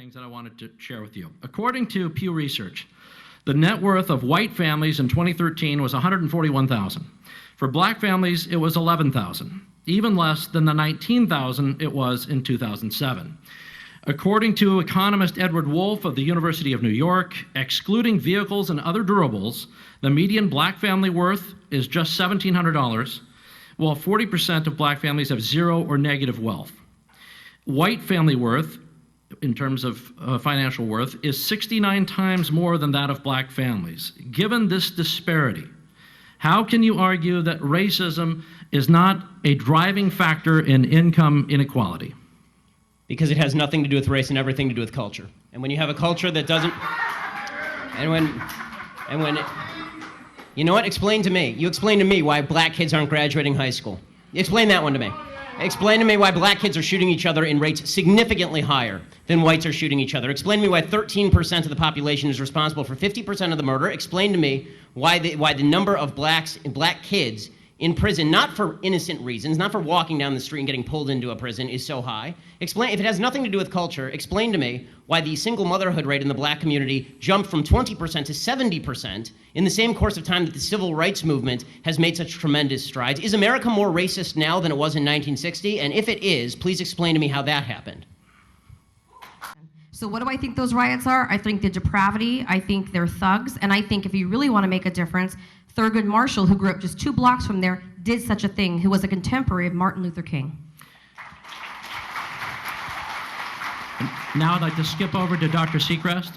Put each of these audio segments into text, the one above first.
things that I wanted to share with you. According to Pew Research, the net worth of white families in 2013 was $141,000. For black families, it was $11,000, even less than the $19,000 it was in 2007. According to economist Edward Wolf of the University of New York, excluding vehicles and other durables, the median black family worth is just $1,700, while 40% of black families have zero or negative wealth. White family worth, in terms of financial worth, is 69 times more than that of black families. Given this disparity, how can you argue that racism is not a driving factor in income inequality? Because it has nothing to do with race and everything to do with culture. And when you have a culture that doesn't, you know what, explain to me. You explain to me why black kids aren't graduating high school. Explain that one to me. Explain to me why black kids are shooting each other in rates significantly higher than whites are shooting each other. Explain to me why 13% of the population is responsible for 50% of the murder. Explain to me why the number of black kids in prison, not for innocent reasons, not for walking down the street and getting pulled into a prison, is so high. Explain, if it has nothing to do with culture, explain to me why the single motherhood rate in the black community jumped from 20% to 70% in the same course of time that the civil rights movement has made such tremendous strides. Is America more racist now than it was in 1960? And if it is, please explain to me how that happened. So what do I think those riots are? I think the depravity, I think they're thugs, and I think if you really want to make a difference, Thurgood Marshall, who grew up just 2 blocks from there, did such a thing, who was a contemporary of Martin Luther King. Now I'd like to skip over to Dr. Secrest.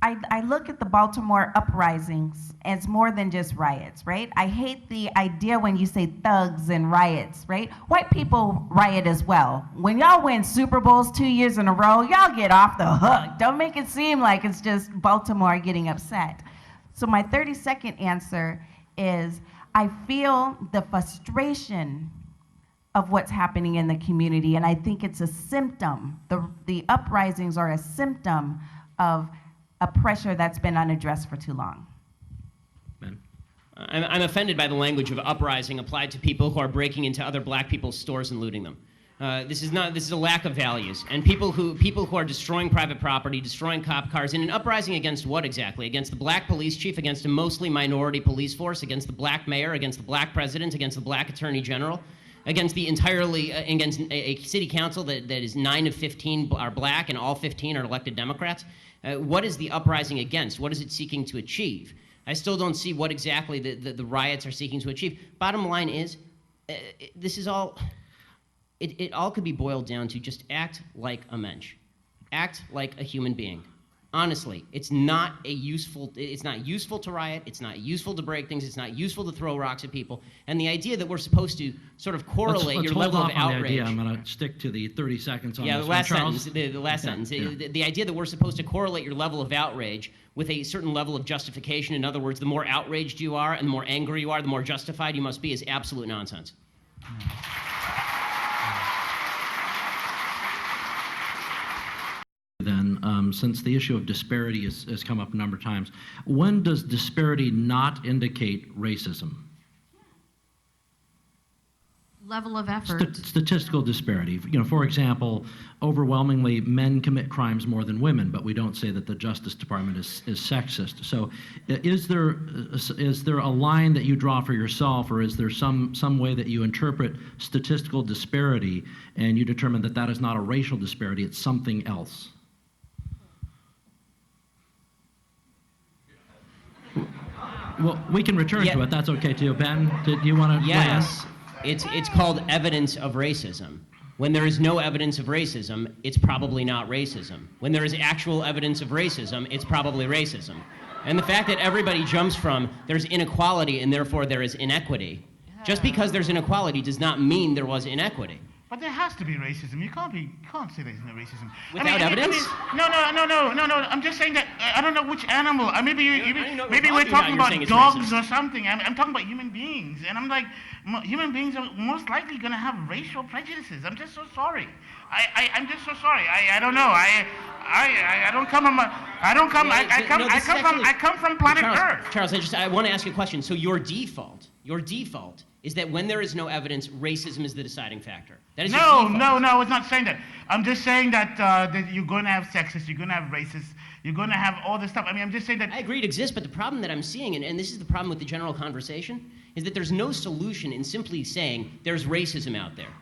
I look at the Baltimore uprisings as more than just riots, right? I hate the idea when you say thugs and riots, right? White people riot as well. When y'all win Super Bowls 2 years in a row, y'all get off the hook. Don't make it seem like it's just Baltimore getting upset. So my 30-second answer is I feel the frustration of what's happening in the community, and I think it's a symptom. The uprisings are a symptom of a pressure that's been unaddressed for too long. Ben? I'm offended by the language of uprising applied to people who are breaking into other black people's stores and looting them. This is a lack of values. And people who are destroying private property, destroying cop cars, in an uprising against what exactly? Against the black police chief, against a mostly minority police force, against the black mayor, against the black president, against the black attorney general, against against a city council that is 9 of 15 are black and all 15 are elected Democrats. What is the uprising against? What is it seeking to achieve? I still don't see what exactly the riots are seeking to achieve. Bottom line is, this is all, it all could be boiled down to just act like a mensch. Act like a human being. Honestly, it's not useful to riot, it's not useful to break things, it's not useful to throw rocks at people. And the idea that we're supposed to sort of correlate your level of outrage. I'm going to stick to the 30 seconds on this one. The last Charles? sentence. The last sentence. Yeah. The idea that we're supposed to correlate your level of outrage with a certain level of justification. In other words, the more outraged you are and the more angry you are, the more justified you must be, is absolute nonsense. Then, since the issue of disparity has come up a number of times, when does disparity not indicate racism? Level of effort. Statistical disparity. For example, overwhelmingly men commit crimes more than women, but we don't say that the Justice Department is sexist. So, is there a line that you draw for yourself, or is there some way that you interpret statistical disparity and you determine that that is not a racial disparity, it's something else? Well, we can return to it. That's okay too. Ben, do you want to? Yes. It's called evidence of racism. When there is no evidence of racism, it's probably not racism. When there is actual evidence of racism, it's probably racism. And the fact that everybody jumps from there's inequality and therefore there is inequity, just because there's inequality does not mean there was inequity. But there has to be racism. You can't say there's no racism. Without evidence? No. I'm just saying that I don't know which animal. Maybe we're talking about dogs or something. I'm talking about human beings, and I'm like, human beings are most likely going to have racial prejudices. I'm just so sorry. I'm just so sorry. I don't know. I come from planet Earth. Charles, I want to ask you a question. So your default is that when there is no evidence, racism is the deciding factor. That is no, it's not saying that. I'm just saying that you're going to have sexists, you're going to have racists, you're going to have all this stuff. I mean, I'm just saying that. I agree it exists, but the problem that I'm seeing, and this is the problem with the general conversation, is that there's no solution in simply saying there's racism out there.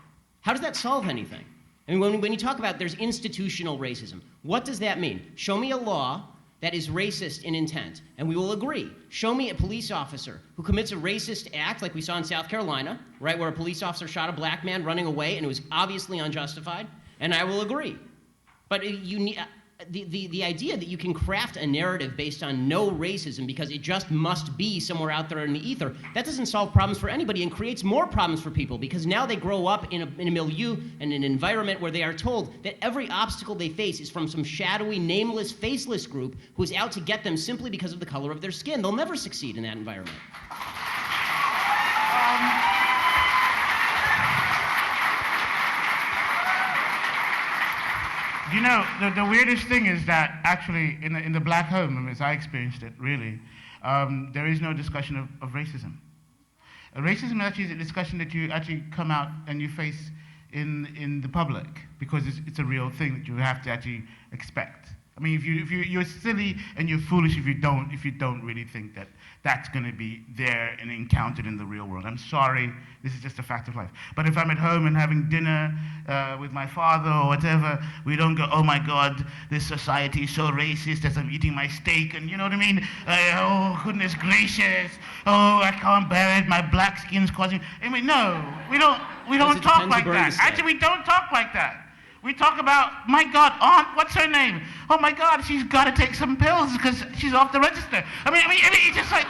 How does that solve anything? I mean, when you talk about there's institutional racism, what does that mean? Show me a law that is racist in intent, and we will agree. Show me a police officer who commits a racist act, like we saw in South Carolina, right, where a police officer shot a black man running away, and it was obviously unjustified, and I will agree. But you need, the idea that you can craft a narrative based on no racism because it just must be somewhere out there in the ether, that doesn't solve problems for anybody and creates more problems for people because now they grow up in a milieu and an environment where they are told that every obstacle they face is from some shadowy, nameless, faceless group who is out to get them simply because of the color of their skin. They'll never succeed in that environment. You know, the weirdest thing is that actually in the black home, as I experienced it, really, there is no discussion of racism. Racism actually is a discussion that you actually come out and you face in the public because it's a real thing that you have to actually expect. I mean, if you're silly and you're foolish if you don't really think that that's going to be there and encountered in the real world. I'm sorry, this is just a fact of life. But if I'm at home and having dinner with my father or whatever, we don't go, oh my God, this society is so racist as I'm eating my steak, and you know what I mean? Oh goodness gracious! Oh, I can't bear it. My black skin's causing. I mean, no, we don't talk like that. Actually, we don't talk like that. We talk about, my God, Aunt, what's her name? Oh my God, she's got to take some pills because she's off the register. I mean, it's just like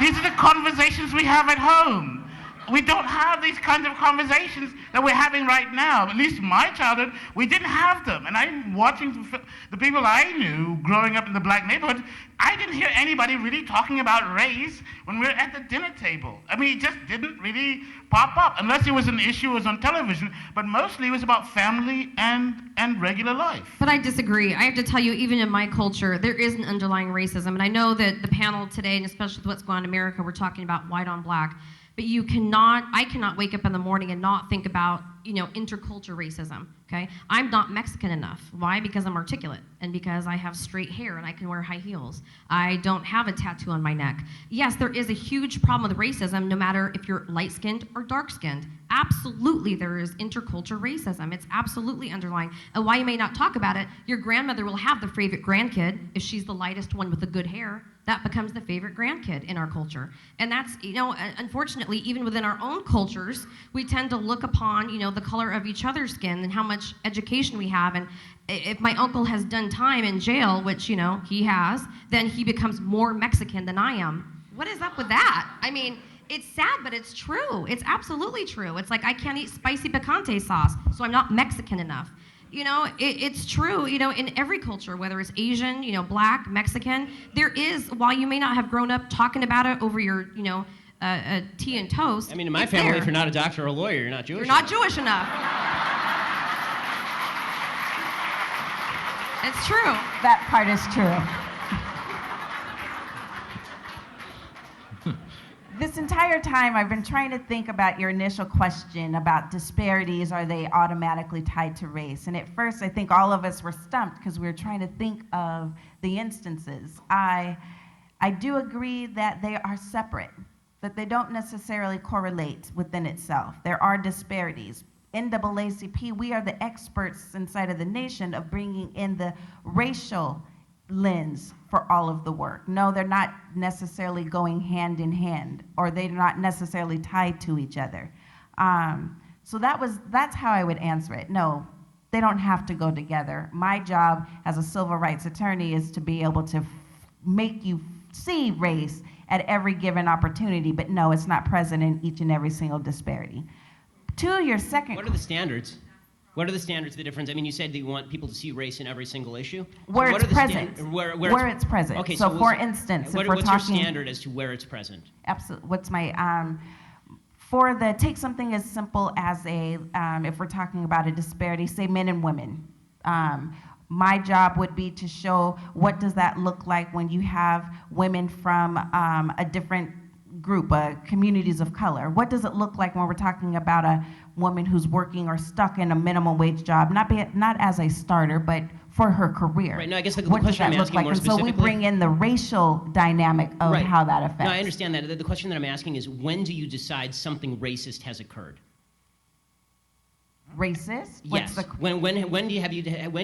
these are the conversations we have at home. We don't have these kinds of conversations that we're having right now. At least in my childhood, we didn't have them. And I'm watching the people I knew growing up in the black neighborhood, I didn't hear anybody really talking about race when we were at the dinner table. I mean, it just didn't really pop up, unless it was an issue, it was on television, but mostly it was about family and regular life. But I disagree. I have to tell you, even in my culture, there is an underlying racism. And I know that the panel today, and especially with what's going on in America, we're talking about white on black. But I cannot wake up in the morning and not think about, intercultural racism, okay? I'm not Mexican enough. Why? Because I'm articulate and because I have straight hair and I can wear high heels. I don't have a tattoo on my neck. Yes, there is a huge problem with racism no matter if you're light-skinned or dark-skinned. Absolutely, there is intercultural racism. It's absolutely underlying. And why you may not talk about it, your grandmother will have the favorite grandkid if she's the lightest one with the good hair. That becomes the favorite grandkid in our culture. And that's, unfortunately, even within our own cultures, we tend to look upon, the color of each other's skin and how much education we have. And if my uncle has done time in jail, which, he has, then he becomes more Mexican than I am. What is up with that? I mean, it's sad, but it's true. It's absolutely true. It's like I can't eat spicy picante sauce, so I'm not Mexican enough. It's true, in every culture, whether it's Asian, black, Mexican, there is, while you may not have grown up talking about it over your, tea and toast. I mean, in my family, if you're not a doctor or a lawyer, you're not Jewish enough. You're not Jewish enough. It's true. That part is true. This entire time, I've been trying to think about your initial question about disparities. Are they automatically tied to race? And at first, I think all of us were stumped because we were trying to think of the instances. I do agree that they are separate, that they don't necessarily correlate within itself. There are disparities. NAACP, we are the experts inside of the nation of bringing in the racial lens for all of the work. No, they're not necessarily going hand in hand, or they're not necessarily tied to each other. So that's how I would answer it. No, they don't have to go together. My job as a civil rights attorney is to be able to make you see race at every given opportunity, but no, it's not present in each and every single disparity. To your second... What are the standards? What are the standards of the difference? I mean, you said that you want people to see race in every single issue. Where so it's present. Where it's present. Okay, so for instance, if we're what's talking... your standard as to where it's present? Absolutely. What's my... take something as simple as if we're talking about a disparity, say men and women. My job would be to show what does that look like when you have women from a different group, communities of color. What does it look like when we're talking about a woman who's working or stuck in a minimum wage job, not as a starter, but for her career. Right. No, I guess the What does question that I'm look asking like? more And so we specifically. bring in the racial dynamic of Right. how that affects. No, I understand that. The question that I'm asking is, when do you decide something racist has occurred? Racist? Yes. When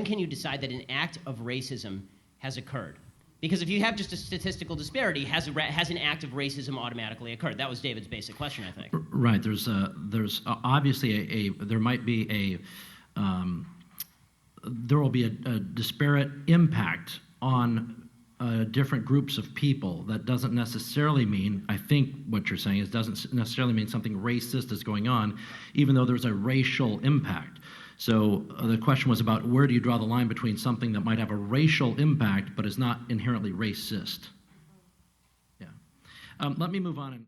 can you decide that an act of racism has occurred? Because if you have just a statistical disparity, has an act of racism automatically occurred? That was David's basic question, I think. Right. There's obviously there might be there will be a disparate impact on different groups of people. That doesn't necessarily mean, I think what you're saying is, doesn't necessarily mean something racist is going on, even though there's a racial impact. So the question was about where do you draw the line between something that might have a racial impact but is not inherently racist. Yeah. Let me move on.